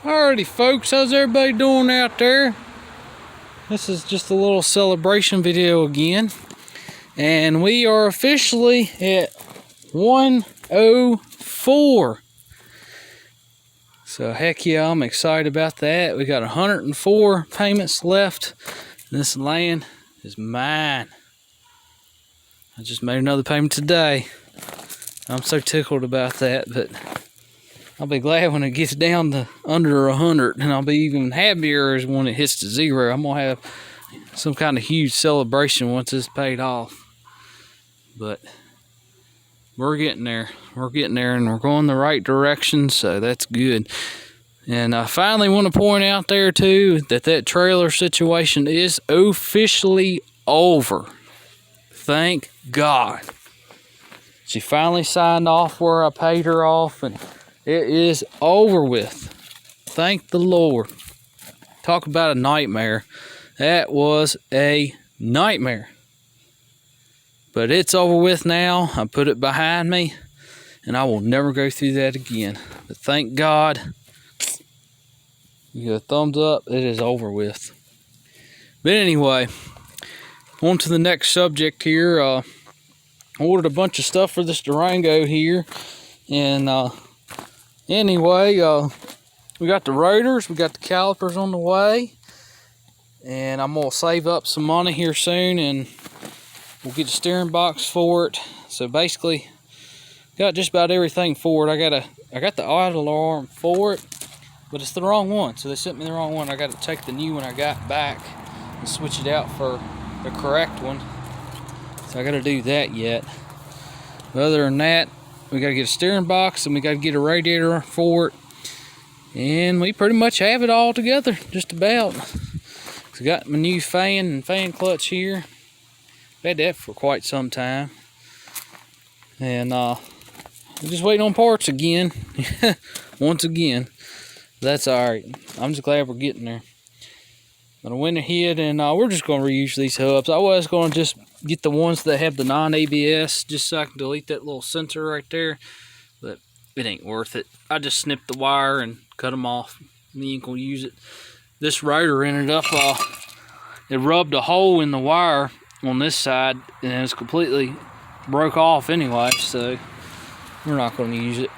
Alrighty folks, how's everybody doing out there? This is just a little celebration video again. And we are officially at 104. So heck yeah, I'm excited about that. We got 104 payments left. This land is mine. I just made another payment today. I'm so tickled about that, but I'll be glad when it gets down to under 100, and I'll be even happier as when it hits to 0. I'm gonna have some kind of huge celebration once it's paid off. But we're getting there. We're getting there, and we're going the right direction, so that's good. And I finally want to point out there too that trailer situation is officially over. Thank God. She finally signed off where I paid her off, and it is over with. Thank the Lord. Talk about a nightmare. That was a nightmare. But it's over with now. I put it behind me, and I will never go through that again. But thank God. You get a thumbs up. It is over with. But anyway, on to the next subject here. I ordered a bunch of stuff for this Durango here, and anyway, we got the rotors, we got the calipers on the way, and I'm gonna save up some money here soon, and we'll get the steering box for it. So basically, got just about everything for it. I got the auto alarm for it, but it's the wrong one. So they sent me the wrong one. I got to take the new one I got back and switch it out for the correct one. So I got to do that yet. But other than that, we got to get a steering box, and we got to get a radiator for it, and we pretty much have it all together, just about. So I got my new fan and fan clutch here. I've had that for quite some time, and we're just waiting on parts again. Once again, that's all right. I'm just glad we're getting there. But I went ahead and we're just going to reuse these hubs. I was going to just get the ones that have the non-ABS just so I can delete that little sensor right there. But it ain't worth it. I just snipped the wire and cut them off. We ain't going to use it. This rotor ended up, it rubbed a hole in the wire on this side, and it's completely broke off anyway. So we're not going to use it.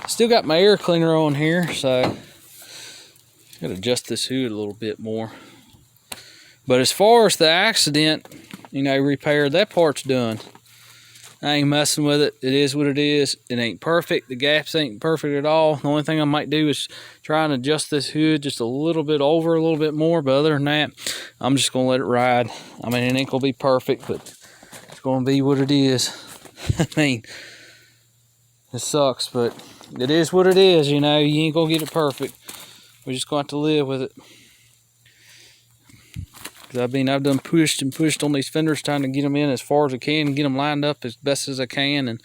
Still got my air cleaner on here, so got to adjust this hood a little bit more. But as far as the accident, repair, that part's done. I ain't messing with it. It is what it is. It ain't perfect. The gaps ain't perfect at all. The only thing I might do is try and adjust this hood just a little bit over, a little bit more. But other than that, I'm just going to let it ride. I mean, it ain't going to be perfect, but it's going to be what it is. I mean, it sucks, but it is what it is. You ain't going to get it perfect. We're just going to have to live with it. I've done pushed and pushed on these fenders, trying to get them in as far as I can, get them lined up as best as I can. And,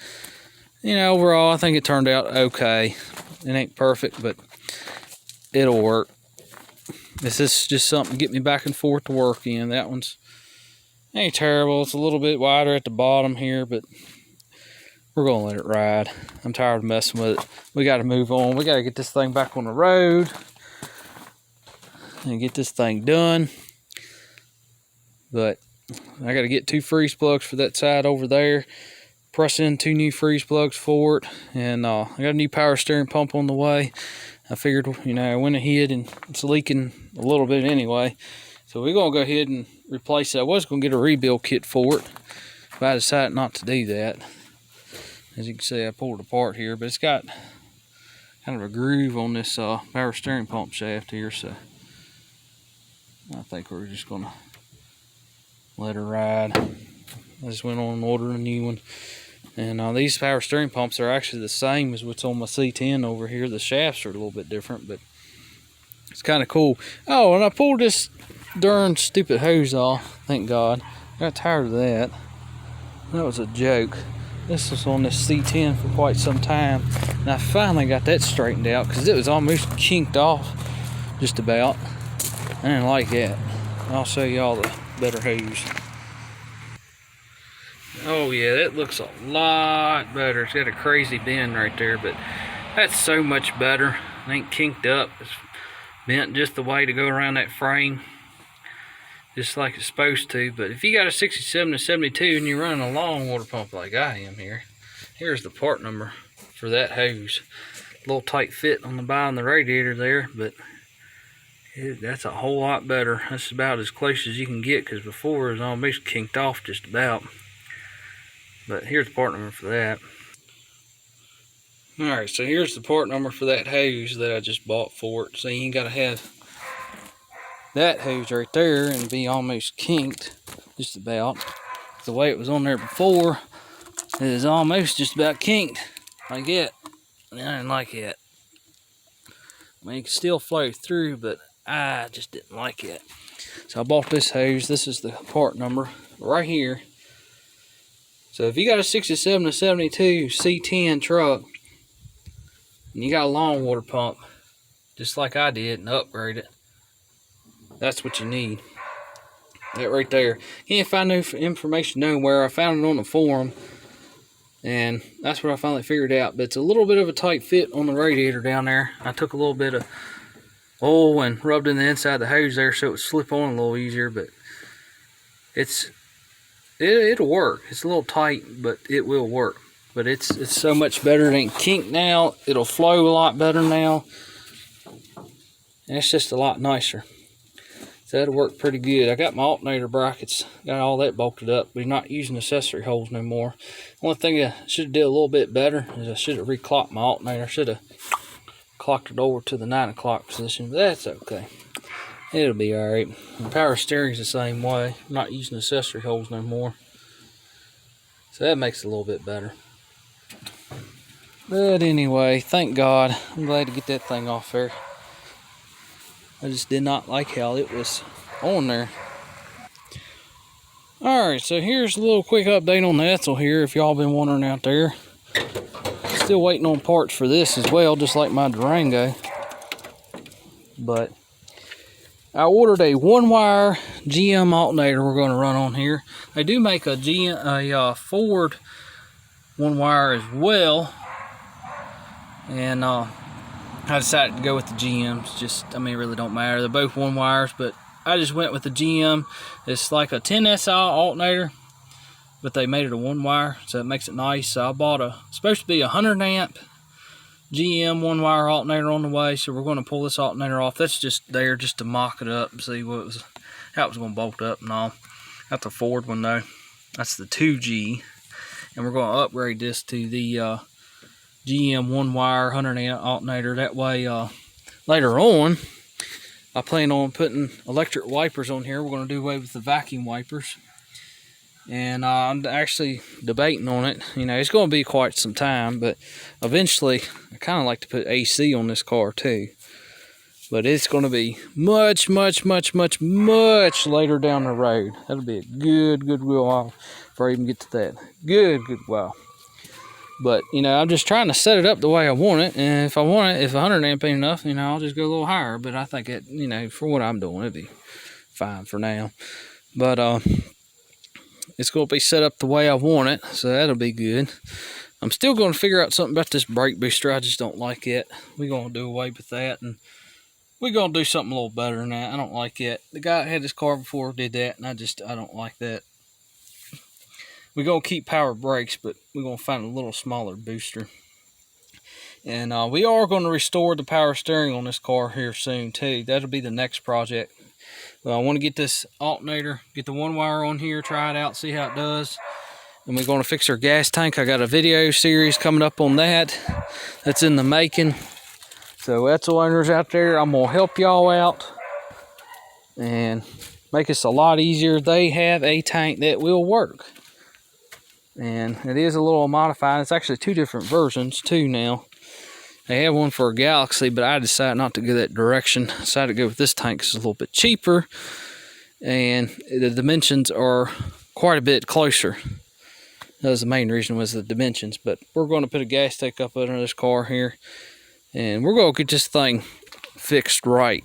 overall, I think it turned out okay. It ain't perfect, but it'll work. This is just something to get me back and forth to work in. That one's ain't terrible. It's a little bit wider at the bottom here, but we're going to let it ride. I'm tired of messing with it. We got to move on. We got to get this thing back on the road and get this thing done. But I got to get 2 freeze plugs for that side over there. Press in 2 new freeze plugs for it. And I got a new power steering pump on the way. I figured, I went ahead, and it's leaking a little bit anyway. So we're going to go ahead and replace it. I was going to get a rebuild kit for it, but I decided not to do that. As you can see, I pulled it apart here, but it's got kind of a groove on this power steering pump shaft here. So I think we're just going to let her ride. I just went on and ordered a new one. And these power steering pumps are actually the same as what's on my C10 over here. The shafts are a little bit different, but it's kind of cool. Oh, and I pulled this darn stupid hose off. Thank God. I got tired of that. That was a joke. This was on this C10 for quite some time. And I finally got that straightened out because it was almost kinked off just about. I didn't like that. I'll show you all the better hose. Oh yeah, that looks a lot better. It's got a crazy bend right there, but That's so much better. It ain't kinked up. It's bent just the way to go around that frame, just like it's supposed to. But if you got a 67 to 72 and you're running a long water pump like I am here, here's the part number for that hose. A little tight fit on the bottom of the radiator there, but that's a whole lot better. That's about as close as you can get, because before it was almost kinked off just about. But here's the part number for that. Alright, so here's the part number for that hose that I just bought for it. So you got to have that hose right there and be almost kinked, just about. The way it was on there before, it is almost just about kinked, like that. And I didn't like it. I mean, it can still flow through, but I just didn't like it. So I bought this hose. This is the part number right here. So if you got a 67 to 72 C10 truck, and you got a long water pump, just like I did, and upgrade it, that's what you need. That right there. Can't find no information nowhere. I found it on the forum, and that's what I finally figured out. But it's a little bit of a tight fit on the radiator down there. I took a little bit of oil and rubbed in the inside of the hose there so it would slip on a little easier, but it'll work. It's a little tight, but it will work. But it's so much better. It ain't kinked now. It'll flow a lot better now. And it's just a lot nicer. So that'll work pretty good. I got my alternator brackets, got all that bolted up. We're not using accessory holes no more. Only thing I should have did a little bit better is I should have reclocked my alternator. I should have clocked it over to the 9 o'clock position, but that's okay. It'll be alright. The power steering's the same way. I'm not using accessory holes no more. So that makes it a little bit better. But anyway, thank God. I'm glad to get that thing off there. I just did not like how it was on there. Alright, so here's a little quick update on the Etzel here, if y'all been wondering out there. Still waiting on parts for this as well, just like my Durango. But I ordered a one-wire GM alternator we're going to run on here. They do make a Ford one-wire as well. And I decided to go with the GMs. Just, I mean, it really don't matter. They're both one wires, but I just went with the GM. It's like a 10SI alternator, but they made it a one wire, so it makes it nice. So I bought it's supposed to be a 100 amp GM one wire alternator on the way. So we're going to pull this alternator off. That's just there just to mock it up and see how it was going to bolt up and all. That's the Ford one though. That's the 2G, and we're going to upgrade this to the GM one wire 100 amp alternator. That way later on I plan on putting electric wipers on here. We're going to do away with the vacuum wipers, and I'm actually debating on it. You know, it's going to be quite some time, but eventually I kind of like to put AC on this car too, but it's going to be much later down the road. That'll be a good while before I even get to that. Good while. But, you know, I'm just trying to set it up the way I want it. And if I want it, if 100 amp ain't enough, you know, I'll just go a little higher. But I think it, you know, for what I'm doing, it'd be fine for now. But it's going to be set up the way I want it. So that'll be good. I'm still going to figure out something about this brake booster. I just don't like it. We're going to do away with that. And we're going to do something a little better than that. I don't like it. The guy that had this car before did that. And I don't like that. We're going to keep power brakes, but we're going to find a little smaller booster. And we are going to restore the power steering on this car here soon, too. That'll be the next project. I want to get this alternator, get the one wire on here, try it out, see how it does. And we're going to fix our gas tank. I got a video series coming up on that. That's in the making. So Etzel owners out there, I'm going to help y'all out and make this a lot easier. They have a tank that will work. And it is a little modified. It's actually two different versions too now. They have one for a Galaxy, but I decided not to go that direction. I decided to go with this tank because it's a little bit cheaper, and the dimensions are quite a bit closer. That was the main reason, was the dimensions. But we're going to put a gas tank up under this car here, and we're going to get this thing fixed right.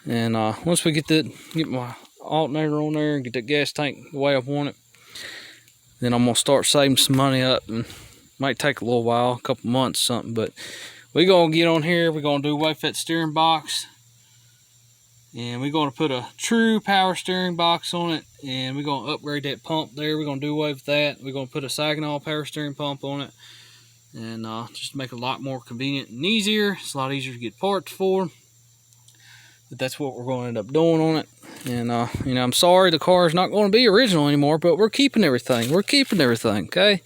And once we get my alternator on there and get that gas tank the way I want it, then I'm going to start saving some money up and Might take a little while, a couple months, something, but we're gonna get on here. We're gonna do away with that steering box, and we're gonna put a true power steering box on it, and we're gonna upgrade that pump there. We're gonna do away with that. We're gonna put a Saginaw power steering pump on it, and just make it a lot more convenient and easier. It's a lot easier to get parts for, but that's what we're gonna end up doing on it. And you know, I'm sorry the car is not going to be original anymore, but we're keeping everything. We're keeping everything, okay?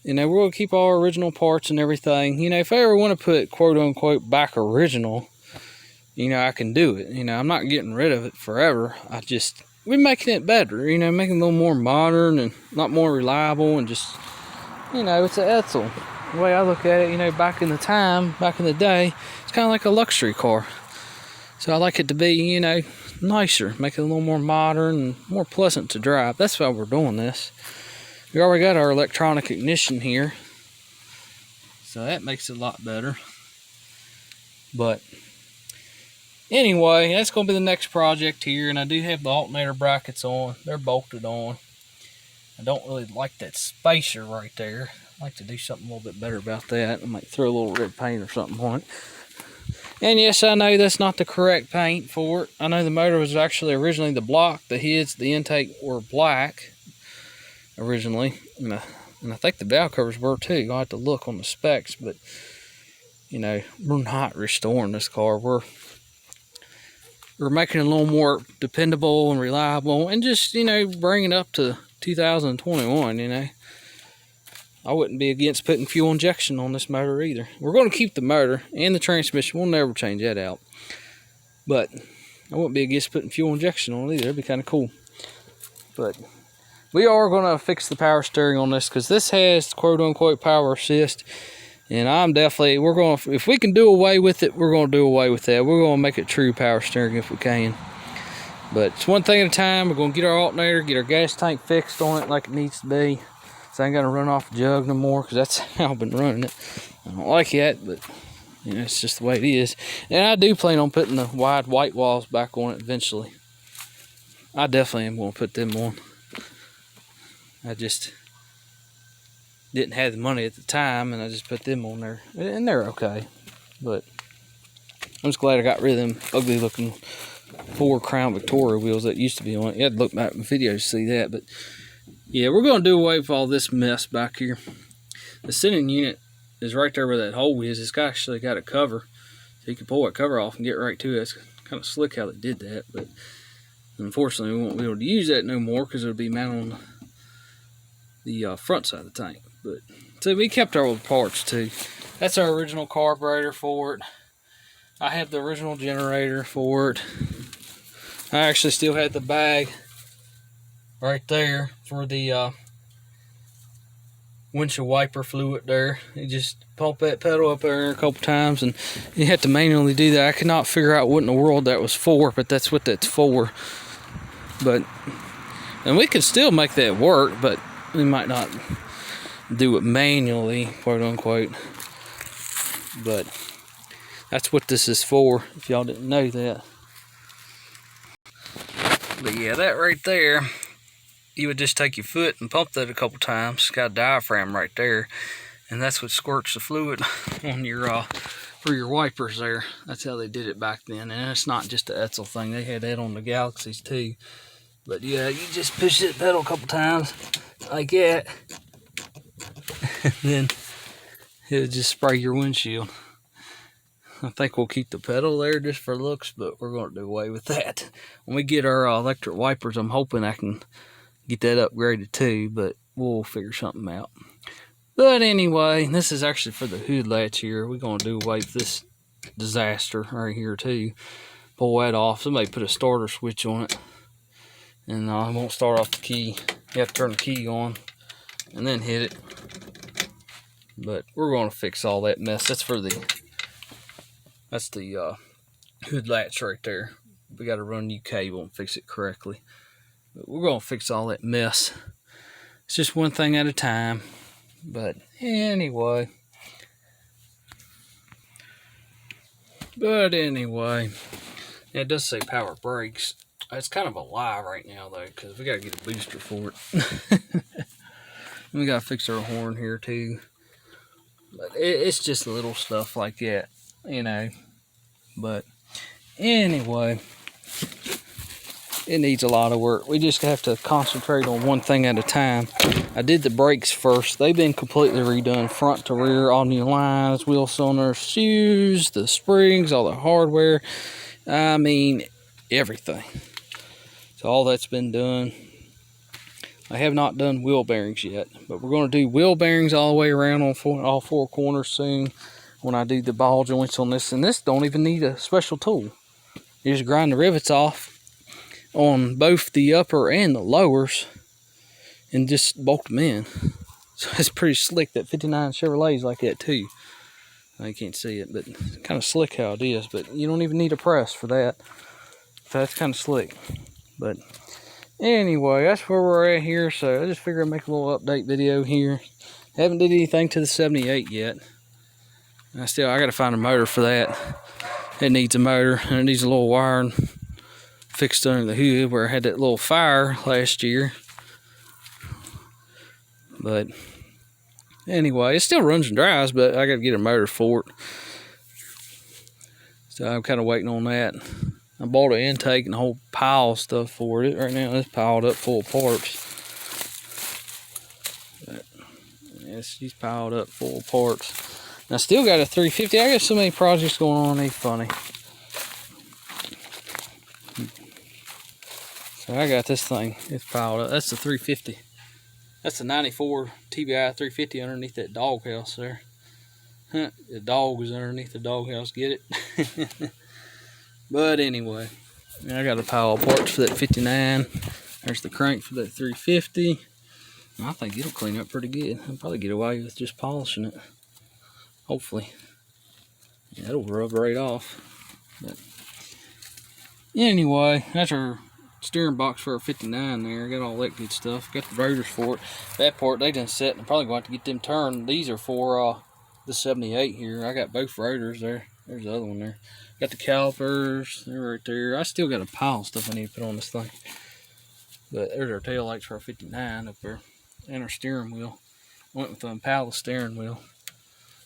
You know, we're going to keep all our original parts and everything. You know, if I ever want to put quote-unquote back original, you know, I can do it. You know, I'm not getting rid of it forever. We're making it better, you know, making it a little more modern and a lot more reliable, and just, you know, it's an Edsel. The way I look at it, you know, back in the day, it's kind of like a luxury car. So I like it to be, you know, nicer, make it a little more modern and more pleasant to drive. That's why we're doing this. We already got our electronic ignition here, so that makes it a lot better. But anyway, that's going to be the next project here, and I do have the alternator brackets on. They're bolted on. I don't really like that spacer right there. I'd like to do something a little bit better about that. I might throw a little red paint or something on it. And yes, I know that's not the correct paint for it. I know the motor was actually originally the block. The heads, the intake were black originally. And I think the valve covers were too. I'll have to look on the specs. But, you know, we're not restoring this car. We're making it a little more dependable and reliable. And just, you know, bringing it up to 2021, you know. I wouldn't be against putting fuel injection on this motor either. We're going to keep the motor and the transmission. We'll never change that out. But I wouldn't be against putting fuel injection on it either. That'd be kind of cool. But we are going to fix the power steering on this, because this has quote-unquote power assist. And if we can do away with it, we're going to do away with that. We're going to make it true power steering if we can. But it's one thing at a time. We're going to get our alternator, get our gas tank fixed on it like it needs to be. So I ain't got to run off the jug no more, because that's how I've been running it. I don't like it, but you know, it's just the way it is. And I do plan on putting the wide white walls back on it eventually. I definitely am going to put them on. I just didn't have the money at the time, and I just put them on there. And they're okay. But I'm just glad I got rid of them ugly looking Ford Crown Victoria wheels that used to be on it. You had to look back in videos to see that, but yeah, we're going to do away with all this mess back here. The sitting unit is right there where that hole is. It's actually got a cover, so you can pull that cover off and get right to it. It's kind of slick how they did that, but unfortunately we won't be able to use that no more, because it'll be mounted on the front side of the tank. But so we kept our old parts too. That's our original carburetor for it. I have the original generator for it. I actually still had the bag right there for the windshield wiper fluid there. You just pump that pedal up there a couple times, and you have to manually do that. I could not figure out what in the world that was for, but that's what that's for. And we could still make that work, but we might not do it manually, quote unquote. But that's what this is for, if y'all didn't know that. But yeah, that right there, you would just take your foot and pump that a couple times. It's got a diaphragm right there, and that's what squirts the fluid on your for your wipers there. That's how they did it back then, and it's not just an Edsel thing. They had that on the Galaxies too. But yeah, you just push that pedal a couple times like that, and then it'll just spray your windshield. I think we'll keep the pedal there just for looks, but we're going to do away with that. When we get our electric wipers, I'm hoping I can get that upgraded too, but we'll figure something out. But anyway, this is actually for the hood latch here. We're going to do away with this disaster right here too. Pull that off. Somebody put a starter switch on it, and it won't start off the key. You have to turn the key on and then hit it. But we're going to fix all that mess. That's the hood latch right there. We got to run a new cable and fix it correctly. But we're going to fix all that mess. It's just one thing at a time. But anyway. Yeah, it does say power brakes. It's kind of a lie right now though, because we got to get a booster for it. We got to fix our horn here too. But it's just little stuff like that, you know. But anyway, it needs a lot of work. We just have to concentrate on one thing at a time. I did the brakes first. They've been completely redone, front to rear, all new lines, wheel cylinders, shoes, the springs, all the hardware. I mean, everything. So all that's been done. I have not done wheel bearings yet, but we're going to do wheel bearings all the way around on all four corners soon when I do the ball joints on this. And this don't even need a special tool. You just grind the rivets off on both the upper and the lowers and just bolt them in. So it's pretty slick. That 59 Chevrolet's like that too. You can't see it, but it's kind of slick how it is. But you don't even need a press for that. So that's kind of slick. But anyway, that's where we're at here. So I just figured I'd make a little update video here. Haven't did anything to the 78 yet. I got to find a motor for that. It needs a motor and it needs a little wiring fixed under the hood where I had that little fire last year. But anyway, it still runs and drives, but I got to get a motor for it. So I'm kind of waiting on that. I bought an intake and a whole pile of stuff for it. Right now it's piled up full of parts. But it's piled up full of parts. And I still got a 350. I got so many projects going on, ain't funny. So I got this thing. It's piled up. That's the 350. That's the 94 TBI 350 underneath that doghouse there. The dog is underneath the doghouse. Get it? But anyway, I got a pile of parts for that 59. There's the crank for that 350. I think it'll clean up pretty good. I'll probably get away with just polishing it. Hopefully. Yeah, it'll rub right off. But anyway, that's our steering box for our 59 there. Got all that good stuff. Got the rotors for it. That part they done set. I'm probably going to have to get them turned. These are for the 78 here. I got both rotors there. There's the other one there. Got the calipers. They're right there. I still got a pile of stuff I need to put on this thing. But there's our tail lights for our 59 up there. And our steering wheel. Went with the Impala steering wheel.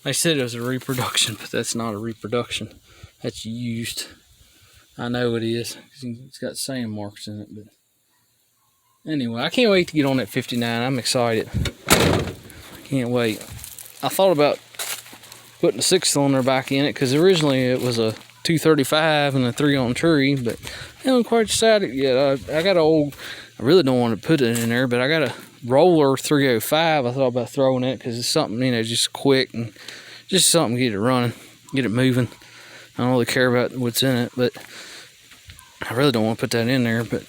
They said it was a reproduction, but that's not a reproduction. That's used. I know it is. It's got sand marks in it. But anyway, I can't wait to get on that 59. I'm excited. Can't wait. I thought about putting a 6-cylinder back in it because originally it was a 235 and a 3-on tree, but I haven't quite decided yet. I got an old, I really don't want to put it in there, but I got a roller 305. I thought about throwing it because it's something, you know, just quick and just something to get it running, get it moving. I don't really care about what's in it, but I really don't want to put that in there. But at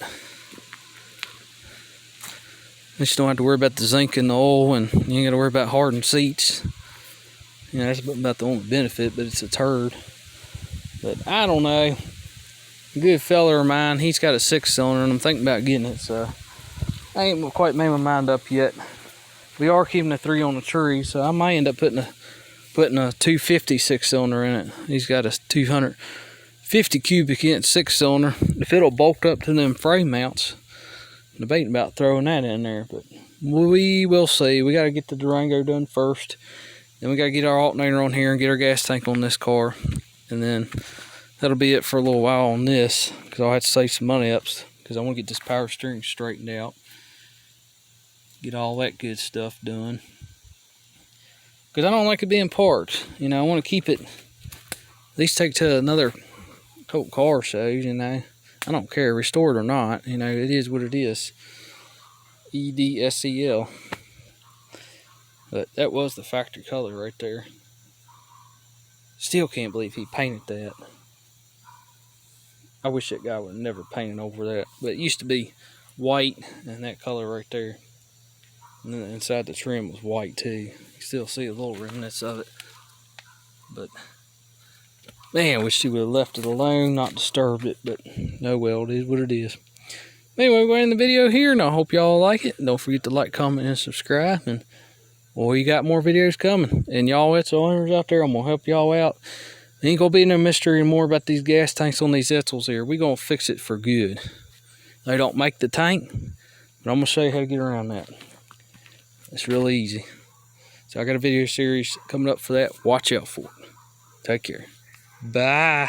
least you don't have to worry about the zinc and the oil, and you ain't got to worry about hardened seats. You know, that's about the only benefit, but it's a turd. But I don't know. A good fella of mine, he's got a 6-cylinder, and I'm thinking about getting it, so I ain't quite made my mind up yet. We are keeping a 3 on the tree, so I might end up putting a 250 6-cylinder in it. He's got a 250 cubic inch 6-cylinder. If it'll bulk up to them frame mounts, I'm debating about throwing that in there, but we will see. We got to get the Durango done first. Then we got to get our alternator on here and get our gas tank on this car. And then that'll be it for a little while on this, because I'll have to save some money up because I want to get this power steering straightened out. Get all that good stuff done. Because I don't like it being parked. You know, I want to keep it, at least take to another couple car shows, you know. I don't care, restored or not. You know, it is what it is. EDSEL. But that was the factory color right there. Still can't believe he painted that. I wish that guy would have never painted over that. But it used to be white and that color right there. And then inside the trim was white too. You still see a little remnants of it. But man, I wish he would have left it alone, not disturbed it. But no, well, it is what it is. Anyway, we're in the video here, and I hope y'all like it. Don't forget to like, comment, and subscribe. And well, you got more videos coming. And y'all, it's owners out there, I'm going to help y'all out. Ain't going to be no mystery anymore about these gas tanks on these Etzels here. We're going to fix it for good. They don't make the tank, but I'm going to show you how to get around that. It's really easy. So I got a video series coming up for that. Watch out for it. Take care. Bye.